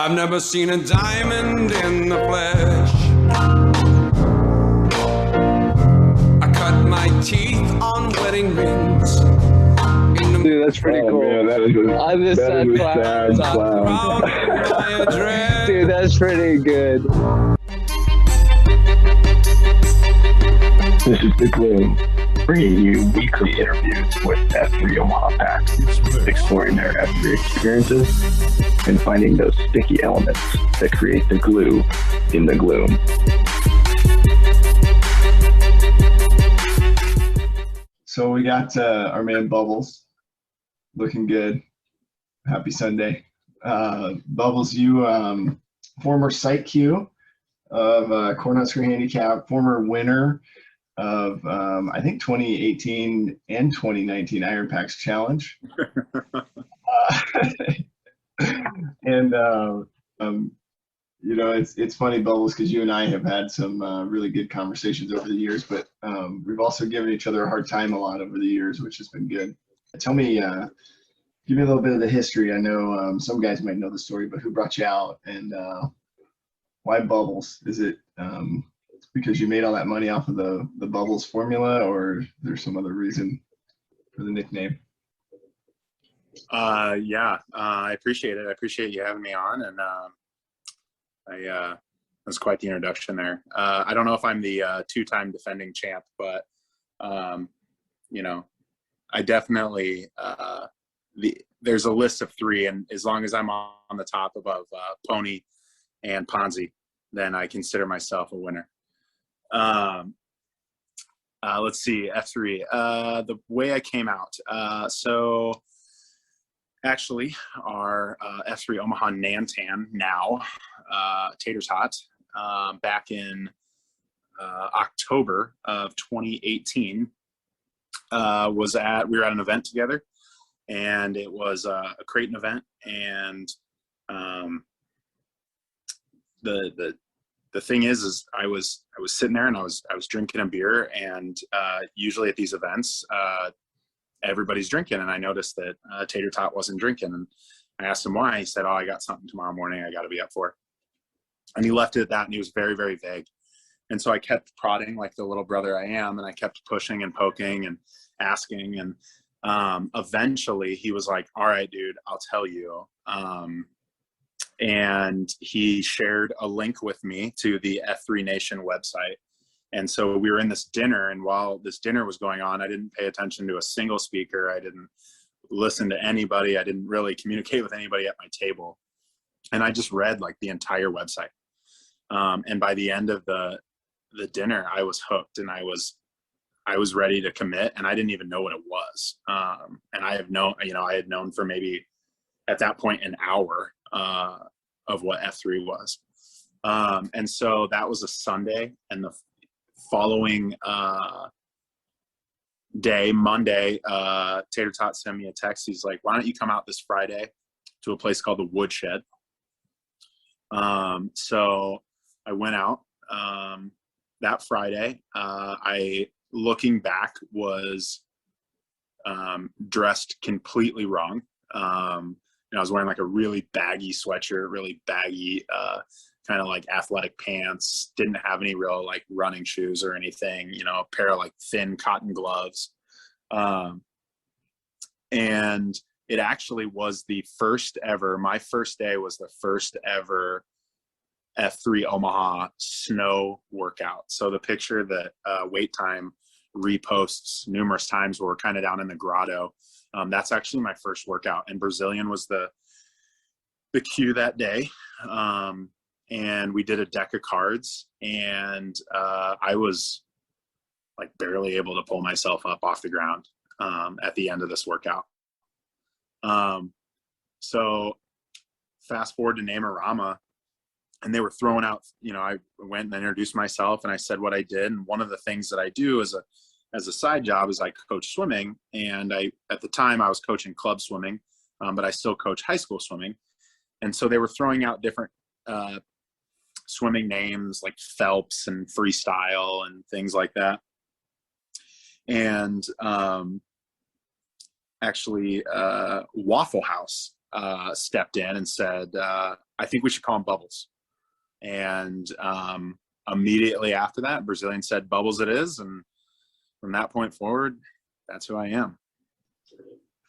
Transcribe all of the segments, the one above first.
I've never seen a diamond in the flesh. I cut my teeth on wedding rings. Dude, that's pretty cool. Man, that is a sad clown. Dude, that's pretty good. This is The Gloom, bringing you weekly interviews with F3 Omaha packs, exploring their F3 experiences and finding those sticky elements that create the glue in the gloom. So we got our man Bubbles looking good. Happy Sunday. Bubbles, you former site Q of Cornhusker Handicap, former winner of I think 2018 and 2019 Iron Packs Challenge. And you know, it's funny, Bubbles, because you and I have had some really good conversations over the years, but we've also given each other a hard time a lot over the years, which has been good. Tell me, give me a little bit of the history. I know some guys might know the story, but who brought you out, and why Bubbles? Is it because you made all that money off of the Bubbles formula, or there's some other reason for the nickname? Yeah, I appreciate it. I appreciate you having me on, and that's quite the introduction there. I don't know if I'm the two-time defending champ, but you know, I definitely there's a list of three, and as long as I'm on the top above Pony and Ponzi, then I consider myself a winner. Let's see, F3. The way I came out. So actually, our F3 Omaha Nan'tan, now Tater Tot, back in October of 2018, we were at an event together, and it was a Creighton event, and the thing is I was sitting there, and I was drinking a beer, and usually at these events, everybody's drinking, and I noticed that Tater Tot wasn't drinking, and I asked him why. He said, "Oh, I got something tomorrow morning I got to be up for." And he left it at that, and he was very, very vague. And so I kept prodding like the little brother I am, and I kept pushing and poking and asking, and eventually he was like, "All right, dude, I'll tell you." And he shared a link with me to the F3 Nation website. And so we were in this dinner, and while this dinner was going on, I didn't pay attention to a single speaker. I didn't listen to anybody. I didn't really communicate with anybody at my table. And I just read like the entire website. And by the end of the dinner, I was hooked, and I was ready to commit, and I didn't even know what it was. And I had known for maybe at that point an hour of what F3 was. And so that was a Sunday, and the following day, Monday, Tater Tot sent me a text. He's like, "Why don't you come out this Friday to a place called the Woodshed?" So I went out that Friday. I, looking back, was dressed completely wrong. I was wearing like a really baggy sweatshirt, really baggy kind of like athletic pants, didn't have any real like running shoes or anything, a pair of like thin cotton gloves. And it actually was my first day was the first ever F3 Omaha snow workout. So the picture that Wait Time reposts numerous times where we're kind of down in the grotto, that's actually my first workout, and Brazilian was the cue that day. And we did a deck of cards, and I was like barely able to pull myself up off the ground at the end of this workout. So fast forward to Namarama, and they were throwing out, I went and introduced myself, and I said what I did. And one of the things that I do as a side job is I coach swimming. And at the time I was coaching club swimming, but I still coach high school swimming. And so they were throwing out different swimming names like Phelps and freestyle and things like that. And actually Waffle House stepped in and said, I think we should call him Bubbles. And immediately after that, Brazilian said, Bubbles it is. And from that point forward, that's who I am.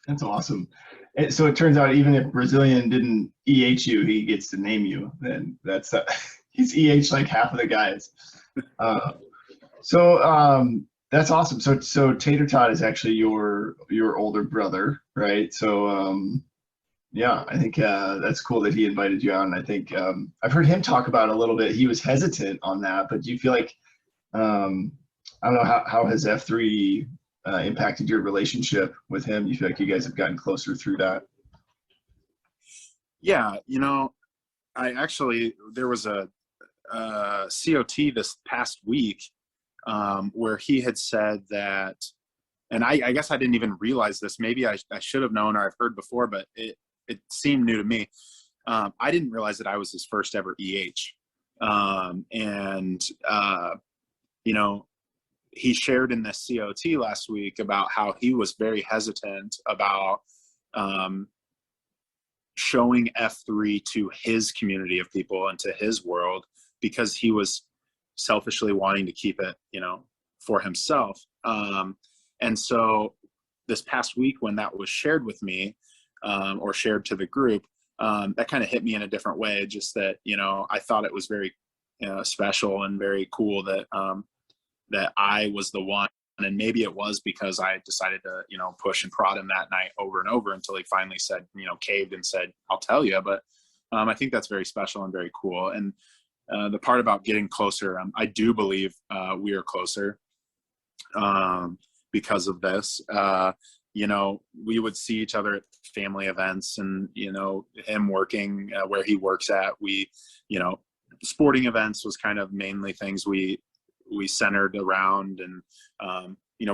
That's awesome. And so it turns out even if Brazilian didn't EH you, he gets to name you. Then that's he's EH like half of the guys. That's awesome. So Tater Tot is actually your older brother, right? So yeah, I think that's cool that he invited you on. I think I've heard him talk about it a little bit. He was hesitant on that, but do you feel like I don't know how has F3 impacted your relationship with him? You feel like you guys have gotten closer through that? Yeah, there was a COT this past week where he had said that, and I guess I didn't even realize this. Maybe I should have known or I've heard before, but it seemed new to me. I didn't realize that I was his first ever EH. He shared in this COT last week about how he was very hesitant about showing F3 to his community of people and to his world because he was selfishly wanting to keep it, for himself. And so this past week when that was shared with me or shared to the group, that kind of hit me in a different way. Just that, I thought it was very special and very cool that that I was the one. And maybe it was because I decided to, push and prod him that night over and over until he finally said, caved and said, I'll tell you. But I think that's very special and very cool. And the part about getting closer, I do believe we are closer because of this. We would see each other at family events and, him working where he works at. We, sporting events was kind of mainly things we centered around. And,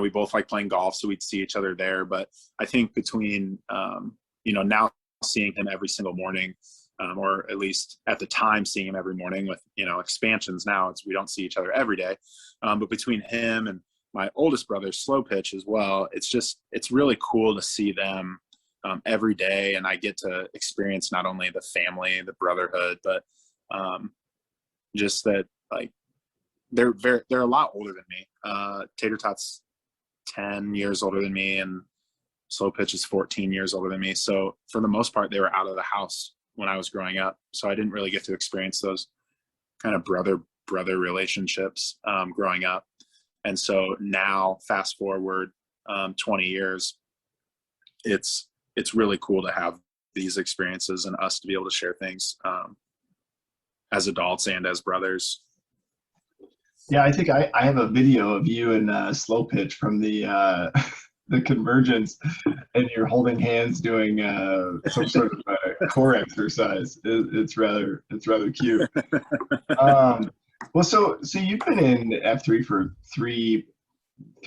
we both like playing golf, so we'd see each other there. But I think between, now seeing him every single morning, or at least at the time seeing him every morning with, expansions now, we don't see each other every day. But between him and my oldest brother, Slow Pitch as well, it's really cool to see them every day. And I get to experience not only the family, the brotherhood, but just that, like, they're a lot older than me. Tater Tot's 10 years older than me, and Slow Pitch is 14 years older than me. So for the most part, they were out of the house when I was growing up. So I didn't really get to experience those kind of brother relationships growing up. And so now, fast forward 20 years, it's really cool to have these experiences and us to be able to share things as adults and as brothers. Yeah, I think I have a video of you and Slow Pitch from the convergence, and you're holding hands doing some sort of core exercise. It's rather cute. Well, so you've been in F3 for three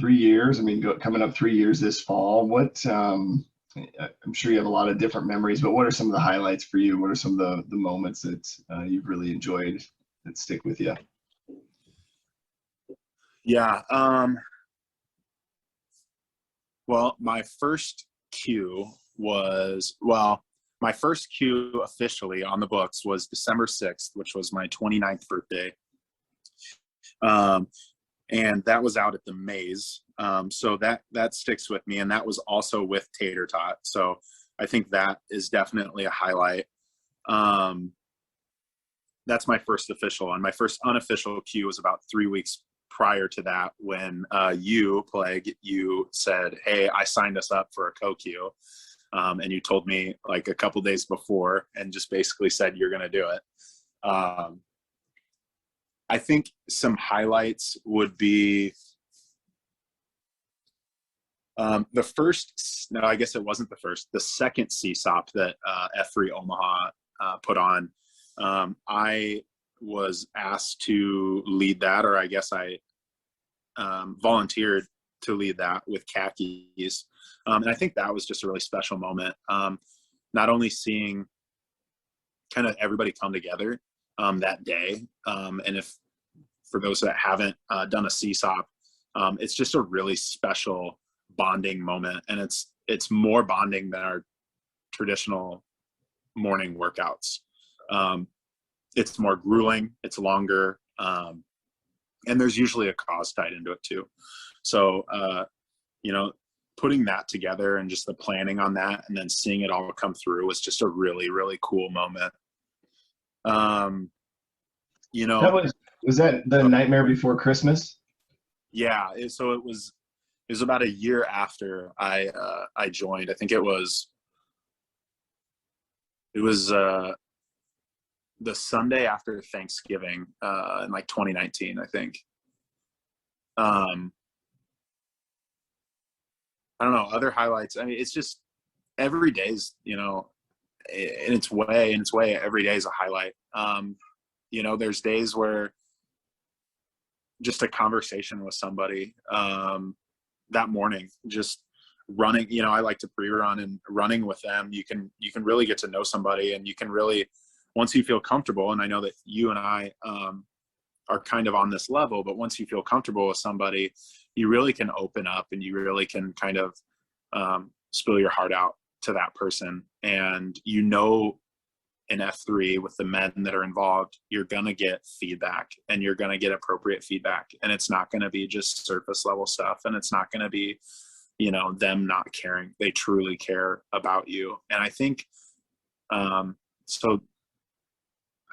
years. I mean, coming up 3 years this fall. What I'm sure you have a lot of different memories, but what are some of the highlights for you? What are some of the moments that you've really enjoyed that stick with you? Yeah. Well, my first Q officially on the books was December 6th, which was my 29th birthday. And that was out at the Maze. So that sticks with me. And that was also with Tater Tot. So I think that is definitely a highlight. That's my first official. And my first unofficial Q was about 3 weeks prior to that, when you said, hey, I signed us up for a co-Q. And you told me like a couple days before and just basically said you're going to do it. I think some highlights would be the second CSAUP that F3 Omaha put on. I was asked to lead that, or I guess I volunteered to lead that with khakis. And I think that was just a really special moment. Not only seeing kind of everybody come together that day. And if for those that haven't done a CSAUP, it's just a really special bonding moment. And it's more bonding than our traditional morning workouts. it's more grueling, it's longer, and there's usually a cause tied into it too. So, you know, putting that together and just the planning on that and then seeing it all come through was just a really, really cool moment. You know, was that the Nightmare Before Christmas? Yeah. So it was about a year after I joined. I think it was the Sunday after Thanksgiving, in like 2019, I think. I don't know, other highlights. I mean, it's just every day's, you know, in its way, every day is a highlight. You know, there's days where just a conversation with somebody, that morning, just running, you know, I like to pre-run, and running with them, you can really get to know somebody, and you can really, once you feel comfortable, and I know that you and I, are kind of on this level, but once you feel comfortable with somebody, you really can open up, and you really can kind of spill your heart out to that person. And you know, in F3 with the men that are involved, you're going to get feedback, and you're going to get appropriate feedback. And it's not going to be just surface level stuff. And it's not going to be, you know, them not caring. They truly care about you. And I think, so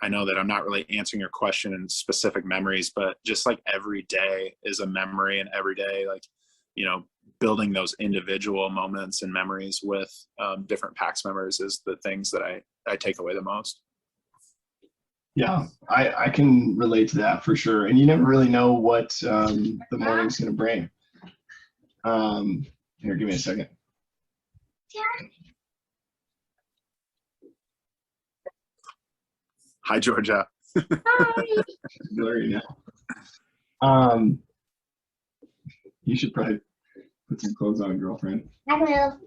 I know that I'm not really answering your question in specific memories, but just like every day is a memory, and every day, like, you know, building those individual moments and memories with different PAX members is the things that I take away the most. Yeah, I can relate to that for sure. And you never really know what the morning's going to bring. Here, give me a second. Hi, Georgia. Hi. Blurry now. You should probably put some clothes on, girlfriend. I will.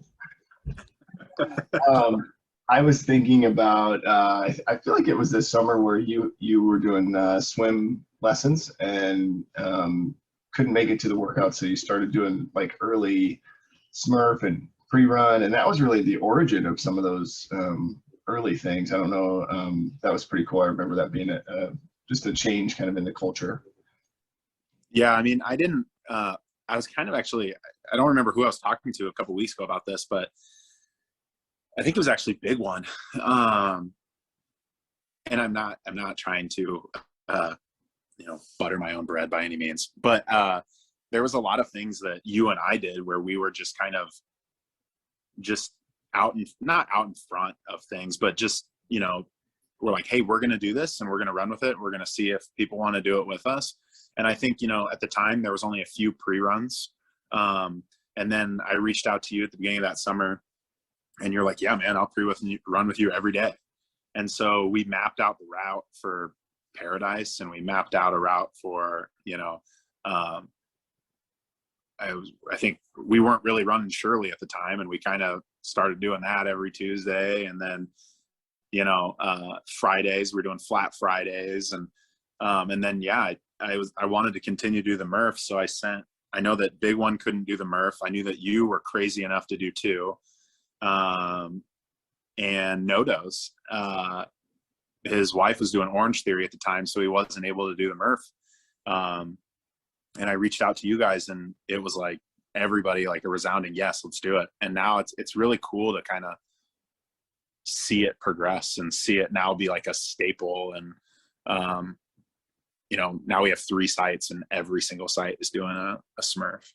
I was thinking about, I feel like it was this summer where you were doing swim lessons and couldn't make it to the workout, so you started doing like early Smurf and pre-run, and that was really the origin of some of those early things. I don't know, that was pretty cool. I remember that being just a change kind of in the culture. Yeah, I mean, I didn't, I was kind of actually, I don't remember who I was talking to a couple weeks ago about this, but I think it was actually Big One. And I'm not trying to, you know, butter my own bread by any means, but there was a lot of things that you and I did where we were just kind of just not out in front of things, but just, you know, we're like, hey, we're going to do this, and we're going to run with it. We're going to see if people want to do it with us. And I think, you know, at the time there was only a few pre-runs. And then I reached out to you at the beginning of that summer, and you're like, yeah, man, I'll run with you every day. And so we mapped out the route for Paradise, and we mapped out a route for, you know, I think we weren't really running Shirley at the time, and we kind of started doing that every Tuesday. And then, you know, Fridays, we're doing flat Fridays. And then, yeah, I wanted to continue to do the Murph. So I know that Big One couldn't do the Murph. I knew that you were crazy enough to do 2. And Nodos, his wife was doing Orange Theory at the time, so he wasn't able to do the Murph. And I reached out to you guys, and it was like everybody, like a resounding yes, let's do it. And now it's really cool to kind of see it progress and see it now be like a staple. And you know, now we have 3 sites, and every single site is doing a Smurf.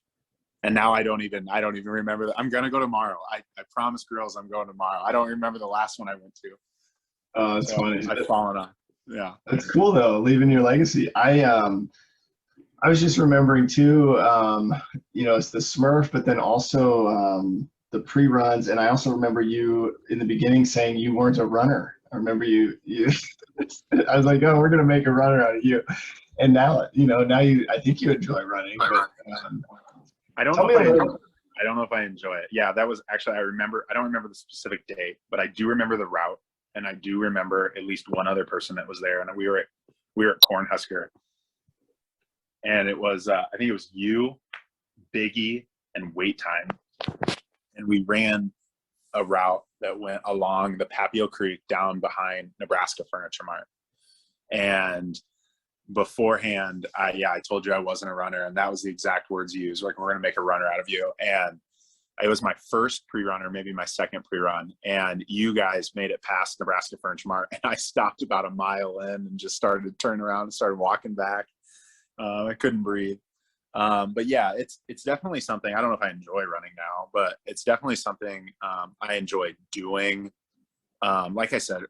And now I don't even remember that. I'm gonna go tomorrow. I promise, girls, I'm going tomorrow. I don't remember the last one I went to. Oh, it's funny. I've fallen on. Yeah, that's cool though, leaving your legacy. I was just remembering too, you know, it's the Smurf, but then also the pre-runs. And I also remember you in the beginning saying you weren't a runner. I remember you I was like, oh, we're going to make a runner out of you. And now, you know, I think you enjoy running. But, I don't know if I enjoy it. Yeah, that was actually, I don't remember the specific date, but I do remember the route. And I do remember at least one other person that was there. And we were at Cornhusker. And it was, I think it was you, Biggie, and Wait Time. And we ran a route that went along the Papio Creek down behind Nebraska Furniture Mart. And beforehand, I told you I wasn't a runner, and that was the exact words used. Like, we're going to make a runner out of you. And it was my first pre-run, or maybe my second pre-run. And you guys made it past Nebraska Furniture Mart. And I stopped about a mile in and just started to turn around and started walking back. I couldn't breathe. But yeah, it's definitely something. I don't know if I enjoy running now, but it's definitely something I enjoy doing. Like I said,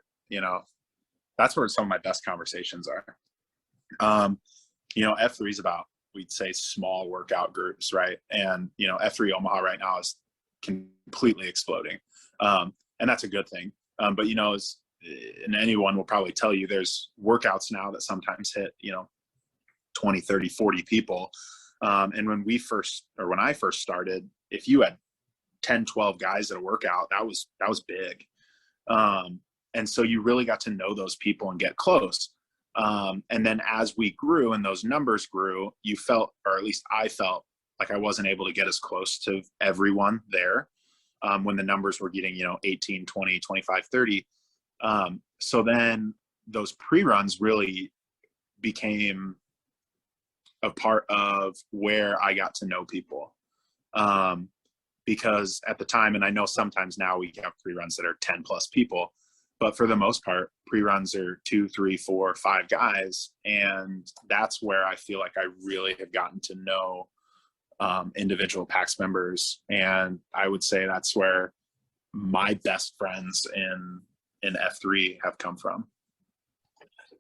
that's where some of my best conversations are. F3 is about, we'd say, small workout groups, right? And F3 Omaha right now is completely exploding, and that's a good thing. But and anyone will probably tell you, there's workouts now that sometimes hit 20, 30, 40 people. And when I first started, if you had 10, 12 guys at a workout, that was big. And so you really got to know those people and get close. And then as we grew and those numbers grew, you felt, or at least I felt, like I wasn't able to get as close to everyone there when the numbers were getting, 18, 20, 25, 30. So then those pre-runs really became a part of where I got to know people. Because at the time, and I know sometimes now we have pre-runs that are 10 plus people, but for the most part, pre-runs are 2, 3, 4, 5 guys. And that's where I feel like I really have gotten to know individual PAX members. And I would say that's where my best friends in F3 have come from.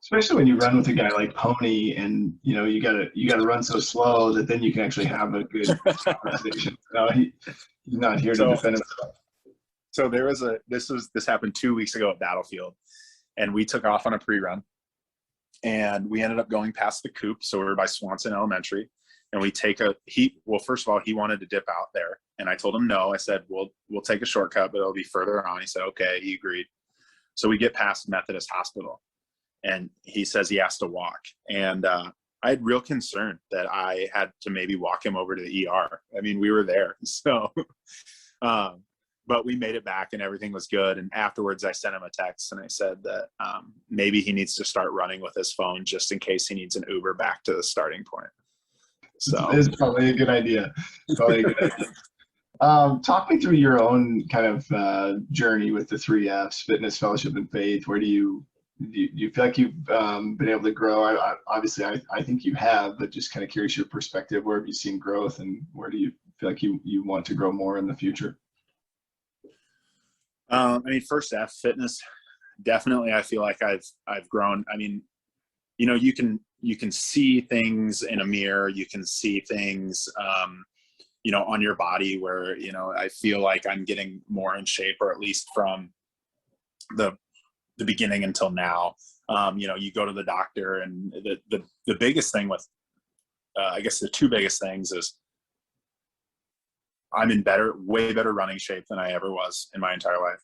Especially when you run with a guy like Pony, and you gotta run so slow that then you can actually have a good conversation. He's not here to defend himself. So this happened 2 weeks ago at Battlefield, and we took off on a pre-run, and we ended up going past the coop. So we were by Swanson Elementary, and we take first of all, he wanted to dip out there, and I told him no. I said, we'll take a shortcut, but it'll be further on. He said, okay. He agreed. So we get past Methodist Hospital, and he says he has to walk. And I had real concern that I had to maybe walk him over to the ER. I mean, we were there. So, but we made it back and everything was good. And afterwards I sent him a text and I said that maybe he needs to start running with his phone just in case he needs an Uber back to the starting point. So it's probably a good idea. Talk me through your own kind of journey with the 3 Fs, fitness, fellowship, and faith. Where do you feel like you've been able to grow? Obviously, I think you have, but just kind of curious your perspective. Where have you seen growth, and where do you feel like you want to grow more in the future? First F, fitness, definitely. I feel like I've grown. I mean, you can see things in a mirror. You can see things, on your body where, I feel like I'm getting more in shape, or at least from the beginning until now. You go to the doctor, and the biggest thing with, I guess the 2 biggest things is I'm in way better running shape than I ever was in my entire life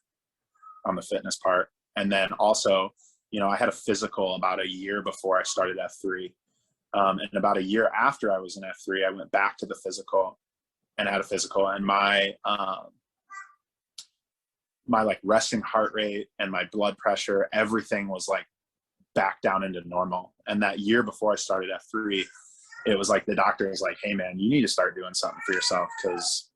on the fitness part. And then also, I had a physical about a year before I started F3. And about a year after I was in F3, I went back to the physical and had a physical, and my like resting heart rate and my blood pressure, everything was like back down into normal. And that year before I started F3, it was like the doctor was like, hey man, you need to start doing something for yourself, because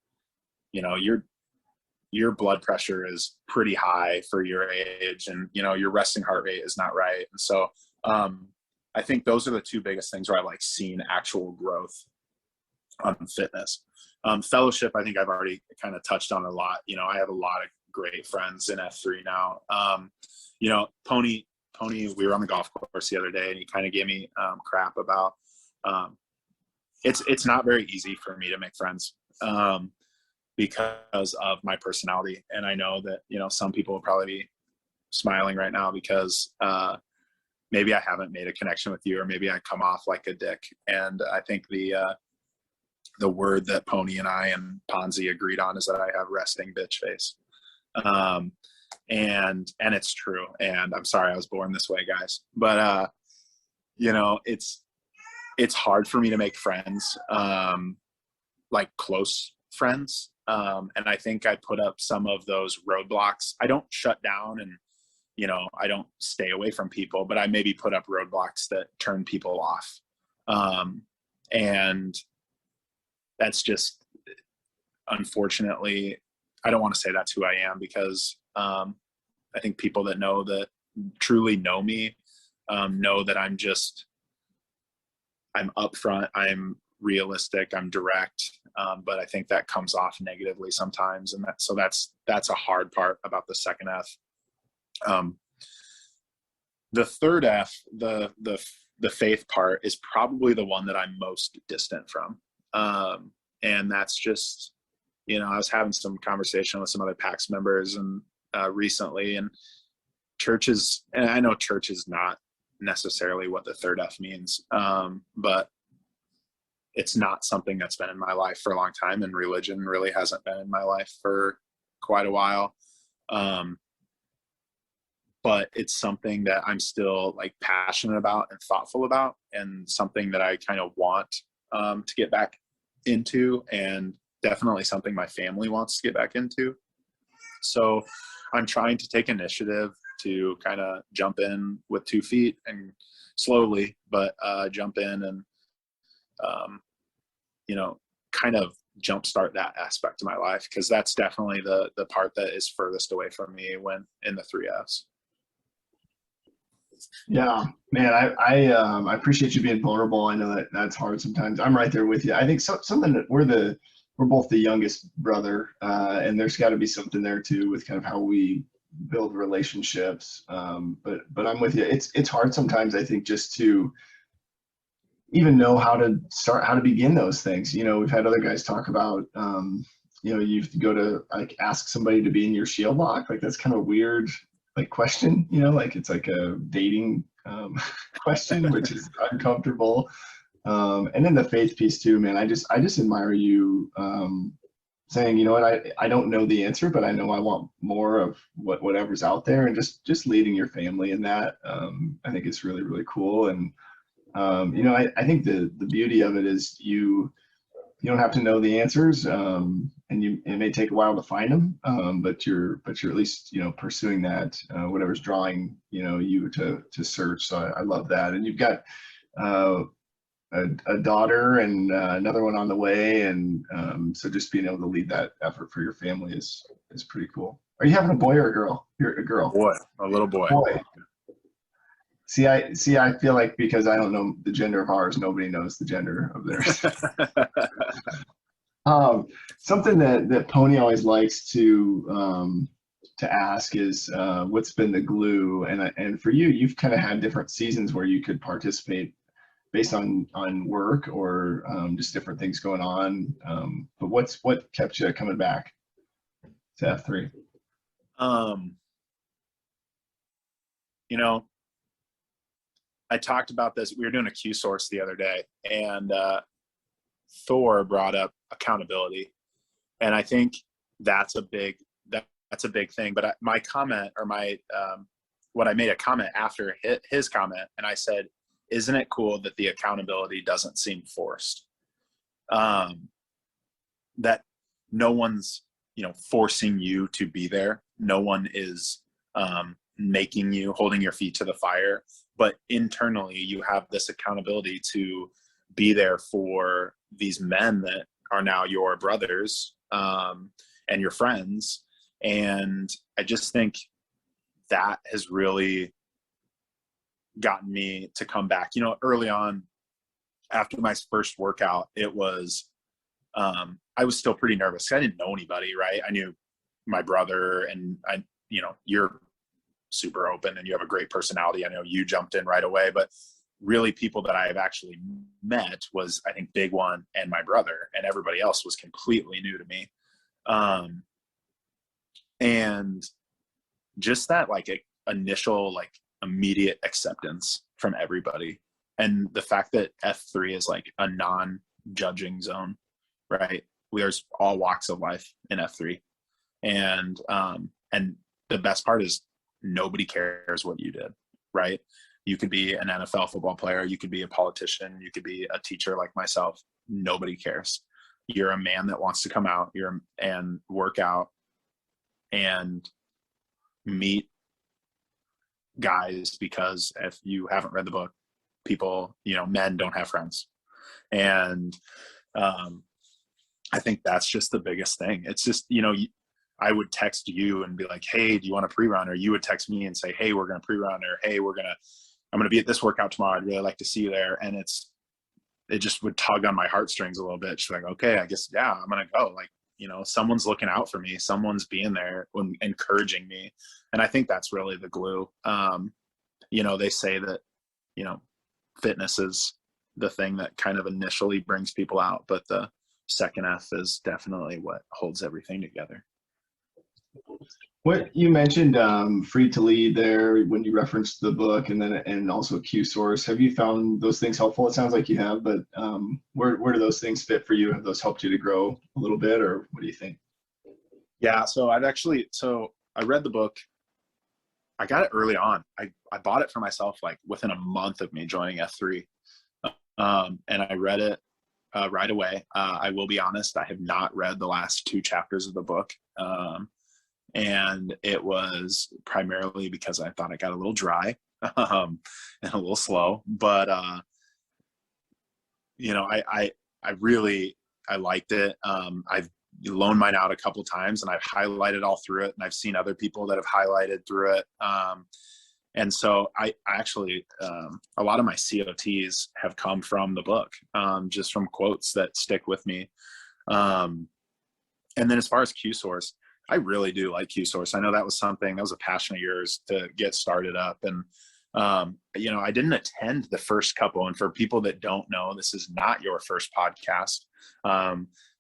your blood pressure is pretty high for your age, and your resting heart rate is not right. And so I think those are the 2 biggest things where I've like seen actual growth on fitness. Fellowship, I think I've already kind of touched on a lot. I have a lot of great friends in F3 now. Pony, we were on the golf course the other day, and he kind of gave me crap about it's not very easy for me to make friends because of my personality. And I know that some people will probably be smiling right now because maybe I haven't made a connection with you, or maybe I come off like a dick. And I think the word that Pony and I and Ponzi agreed on is that I have resting bitch face. And it's true. And I'm sorry I was born this way, guys. But it's hard for me to make friends, like close friends. And I think I put up some of those roadblocks. I don't shut down and, I don't stay away from people, but I maybe put up roadblocks that turn people off. And that's just, unfortunately, I don't want to say that's who I am, because I think people that truly know me know that I'm upfront, I'm realistic, I'm direct, but I think that comes off negatively sometimes, and that's a hard part about the second F. The third F, the faith part, is probably the one that I'm most distant from, and that's just, I was having some conversation with some other PAX members and recently, and churches, and I know church is not necessarily what the third F means, but it's not something that's been in my life for a long time, and religion really hasn't been in my life for quite a while. But it's something that I'm still like passionate about and thoughtful about, and something that I kind of want to get back into, and definitely something my family wants to get back into. So I'm trying to take initiative to kind of jump in with 2 feet, and slowly, but jump in and, kind of jumpstart that aspect of my life, because that's definitely the part that is furthest away from me when in the 3Fs. Yeah, man, I appreciate you being vulnerable. I know that that's hard sometimes. I'm right there with you. I think something that we're both the youngest brother, and there's got to be something there too with kind of how we build relationships. But I'm with you. It's hard sometimes, I think, just to even know how to begin those things. We've had other guys talk about, you go to like ask somebody to be in your shield lock. Like, that's kind of weird, like, question, like it's like a dating question, which is uncomfortable. And then the faith piece too, man. I just admire you saying, you know what, I don't know the answer, but I know I want more of whatever's out there, and just leading your family in that. I think it's really, really cool. And I think the beauty of it is you don't have to know the answers, and it may take a while to find them, but you're at least pursuing that, whatever's drawing you to search. So I love that. And you've got a daughter and another one on the way, and so just being able to lead that effort for your family is pretty cool. Are you having a boy or a girl? You're a girl. Boy, a little boy. See, I feel like because I don't know the gender of ours, nobody knows the gender of theirs. Something that Pony always likes to ask is what's been the glue, and for you, you've kind of had different seasons where you could participate based on work or just different things going on. But what kept you coming back to F3? I talked about this. We were doing a Q source the other day, and Thor brought up accountability, and I think that's a big thing. But my comment, or what I made a comment after his comment, and I said, "Isn't it cool that the accountability doesn't seem forced? That no one's forcing you to be there. No one is making you, holding your feet to the fire, but internally you have this accountability to be there for these men that are now your brothers and your friends." And I just think that has really gotten me to come back. Early on, after my first workout, it was I was still pretty nervous. I didn't know anybody, right? I knew my brother, and you're super open and you have a great personality. I know you jumped in right away, but really people that I have actually met was, I think, Big One and my brother, and everybody else was completely new to me. And just that initial immediate acceptance from everybody, and the fact that F3 is like a non-judging zone, right? There's all walks of life in F3, and the best part is nobody cares what you did, right? You could be an NFL football player, you could be a politician, you could be a teacher like myself. Nobody cares. you're a man that wants to come out and work out and meet guys, because if you haven't read the book, people, men don't have friends. And I think that's just the biggest thing. It's just, I would text you and be like, hey, do you want a pre-run? Or you would text me and say, hey, we're going to pre-run, or hey, I'm going to be at this workout tomorrow. I'd really like to see you there. And it just would tug on my heartstrings a little bit. She's like, okay, I guess, yeah, I'm going to go. Like, someone's looking out for me. Someone's being there and encouraging me. And I think that's really the glue. They say that, fitness is the thing that kind of initially brings people out, but the second F is definitely what holds everything together. What you mentioned, free to lead there when you referenced the book, and also Q source. Have you found those things helpful? It sounds like you have, but where do those things fit for you? Have those helped you to grow a little bit, or what do you think? Yeah, so I read the book. I got it early on. I bought it for myself like within a month of me joining F3, and I read it right away. I will be honest, I have not read the last 2 chapters of the book. And it was primarily because I thought it got a little dry and a little slow, but I liked it. I've loaned mine out a couple times, and I've highlighted all through it, and I've seen other people that have highlighted through it. And so I actually, a lot of my COTs have come from the book, just from quotes that stick with me. And then as far as Q source, I really do like Q source. I know that was a passion of yours to get started up. And, I didn't attend the first couple. And for people that don't know, this is not your first podcast.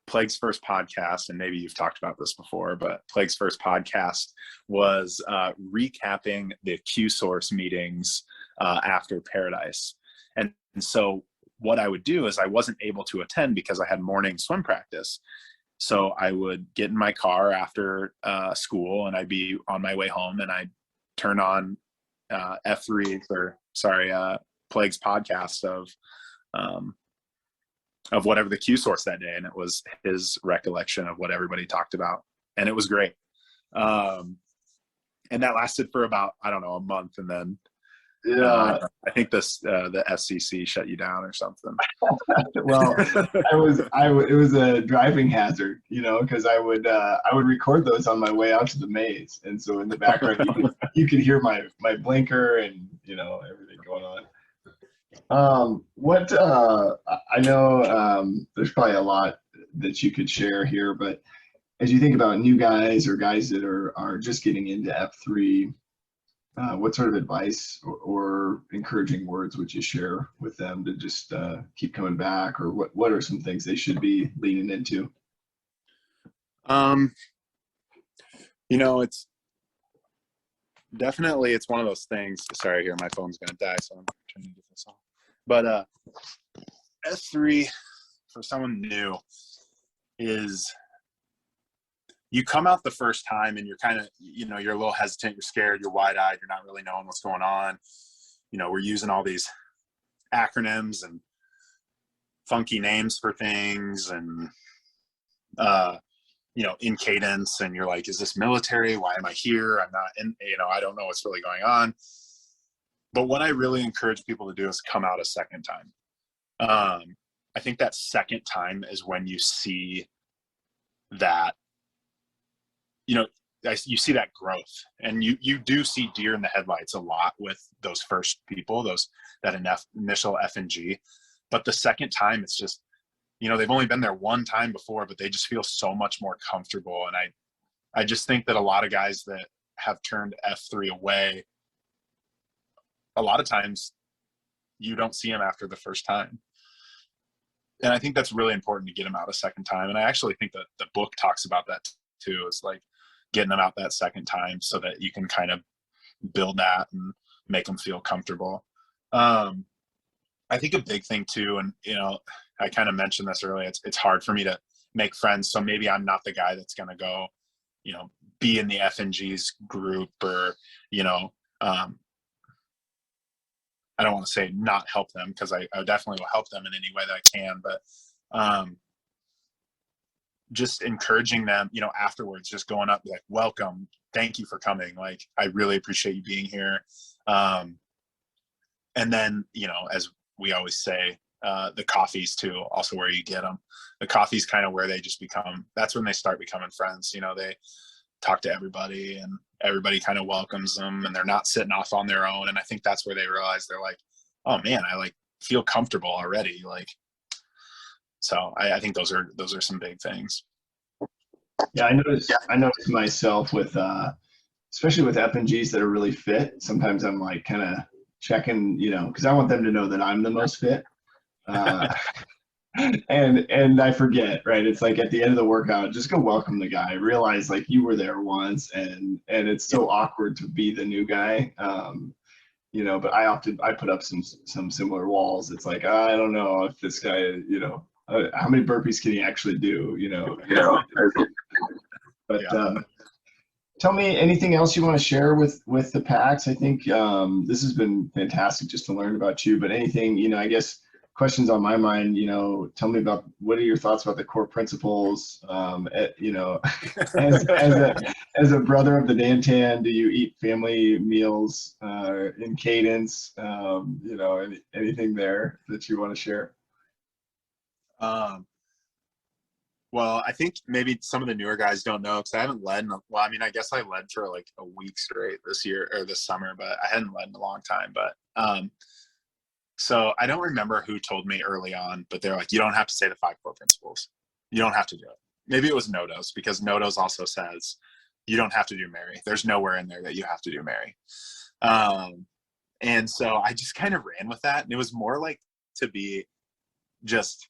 Plague's first podcast, and maybe you've talked about this before, but Plague's first podcast was recapping the Q source meetings after Paradise. And so what I would do is I wasn't able to attend because I had morning swim practice. So I would get in my car after school, and I'd be on my way home, and I'd turn on Plague's podcast of whatever the Q source that day. And it was his recollection of what everybody talked about. And it was great. And that lasted for about, I don't know, a month. And then I think the FCC shut you down or something. Well, it was a driving hazard, because I would record those on my way out to the maze, and so in the background you could hear my blinker and everything going on. I know there's probably a lot that you could share here, but as you think about new guys or guys that are just getting into F3, what sort of advice or encouraging words would you share with them to just keep coming back, or what are some things they should be leaning into? It's definitely, it's one of those things. Sorry, here, my phone's going to die, so I'm trying to get this off. But S3 for someone new is, you come out the first time and you're kind of, you're a little hesitant, you're scared, you're wide-eyed, you're not really knowing what's going on. We're using all these acronyms and funky names for things, and in cadence, and you're like, is this military? Why am I here? I'm not in, I don't know what's really going on. But what I really encourage people to do is come out a second time. I think that second time is when you see that, you see that growth, and you do see deer in the headlights a lot with those first people, that initial F and G. But the second time, it's just, they've only been there one time before, but they just feel so much more comfortable. And I just think that a lot of guys that have turned F3 away, a lot of times you don't see them after the first time. And I think that's really important to get them out a second time. And I actually think that the book talks about that too. It's like getting them out that second time so that you can kind of build that and make them feel comfortable. I think a big thing too, and I kind of mentioned this earlier, it's hard for me to make friends. So maybe I'm not the guy that's going to go, be in the FNG's group, or, I don't want to say not help them, because I definitely will help them in any way that I can. But just encouraging them, afterwards, just going up like, welcome, thank you for coming. Like, I really appreciate you being here. And then, as we always say, the coffees too, also where you get them. The coffee's kind of where they just that's when they start becoming friends. They talk to everybody and everybody kind of welcomes them, and they're not sitting off on their own. And I think that's where they realize they're like, oh man, I like feel comfortable already. Like, so I think those are some big things. Yeah, I noticed myself with especially with F&Gs that are really fit. Sometimes I'm like kind of checking, because I want them to know that I'm the most fit. And I forget, right? It's like at the end of the workout, just go welcome the guy. Realize like you were there once, and it's so awkward to be the new guy. But I put up some similar walls. It's like, I don't know if this guy, how many burpees can he actually do? But tell me anything else you want to share with the packs. I think this has been fantastic just to learn about you. But anything, I guess questions on my mind. Tell me about what are your thoughts about the core principles. As a brother of the Nan'tan, do you eat family meals in cadence? Anything there that you want to share? Well, I think maybe some of the newer guys don't know, because I haven't led I guess I led for like a week straight this year or this summer, but I hadn't led in a long time. But so I don't remember who told me early on, but they're like, you don't have to say the 5 core principles. You don't have to do it. Maybe it was Nodos, because Nodos also says you don't have to do Mary. There's nowhere in there that you have to do Mary. And so I just kind of ran with that. And it was more like to be just,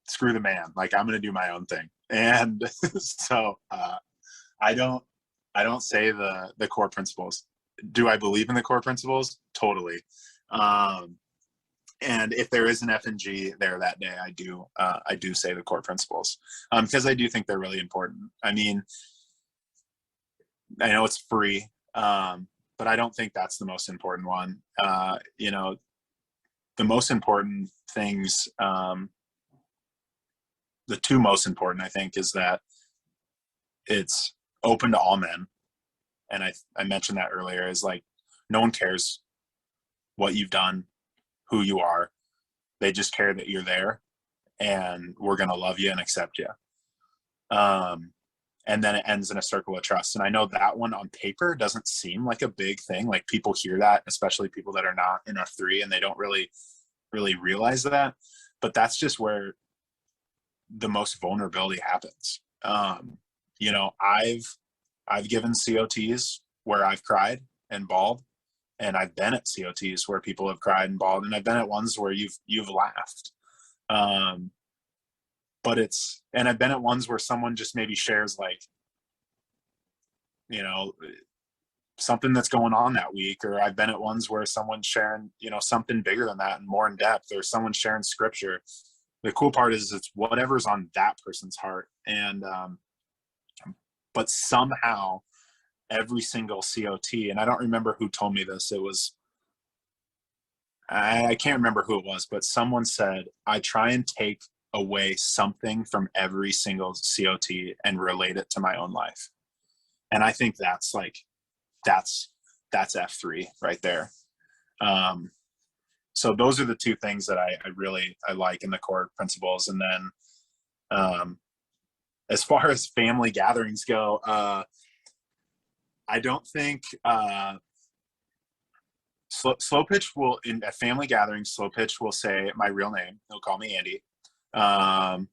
screw the man. Like, I'm going to do my own thing. And so I don't say the core principles. Do I believe in the core principles? Totally. And if there is an F&G there that day, I do say the core principles, because I do think they're really important. I mean, I know it's free, but I don't think that's the most important one. The most important things, the 2 most important, I think, is that it's open to all men. And I mentioned that earlier, is like, no one cares what you've done, who you are. They just care that you're there, and we're going to love you and accept you. And then it ends in a circle of trust. And I know that one on paper doesn't seem like a big thing. Like, people hear that, especially people that are not in F3, and they don't really realize that. But that's just where the most vulnerability happens. I've given COTs where I've cried and bawled, and I've been at COTs where people have cried and bawled, and I've been at ones where you've laughed. And I've been at ones where someone just maybe shares, like, something that's going on that week, or I've been at ones where someone's sharing, something bigger than that and more in depth, or someone sharing scripture. The cool part is it's whatever's on that person's heart. And, but somehow every single COT, and I don't remember who told me this, I can't remember who it was, but someone said, I try and take away something from every single COT and relate it to my own life. And I think that's F3 right there. So those are the 2 things that I really like in the core principles. And then as far as family gatherings go, I don't think slow pitch will, in a family gathering, slow pitch will say my real name. He'll call me Andy. I'll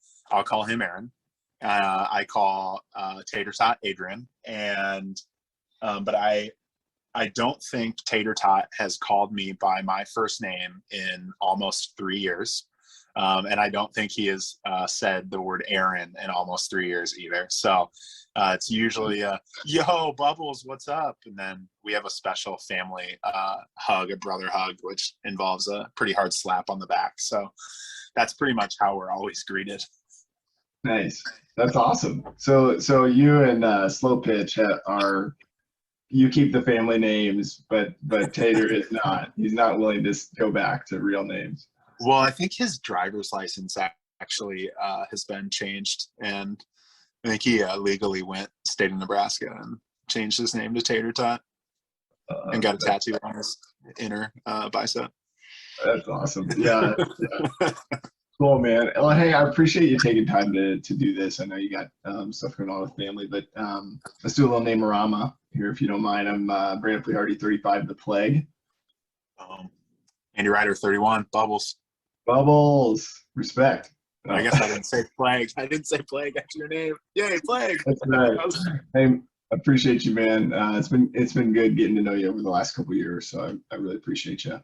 call him Aaron. I call Tater Tot Adrian. And but I don't think Tater Tot has called me by my first name in almost 3 years. And I don't think he has said the word Aaron in almost 3 years either. So it's usually yo, Bubbles, what's up? And then we have a special family hug, a brother hug, which involves a pretty hard slap on the back. So that's pretty much how we're always greeted. Nice. That's awesome. So you and Slow Pitch you keep the family names, but Tater is not. He's not willing to go back to real names. Well, I think his driver's license actually has been changed, and I think he legally went state of Nebraska and changed his name to Tater Tot and got a tattoo on his inner bicep. That's awesome. Yeah. Cool, man. Well, hey, I appreciate you taking time to do this. I know you got stuff going on with family, but let's do a little name-a-rama here, if you don't mind. I'm Brandon Flehardy, 35, The Plague. Andy Ryder, 31, Bubbles. Bubbles. Respect. I guess I didn't say Plague. I didn't say Plague after your name. Yay, Plague. That's right. Hey, I appreciate you, man. It's been good getting to know you over the last couple of years, so I really appreciate you.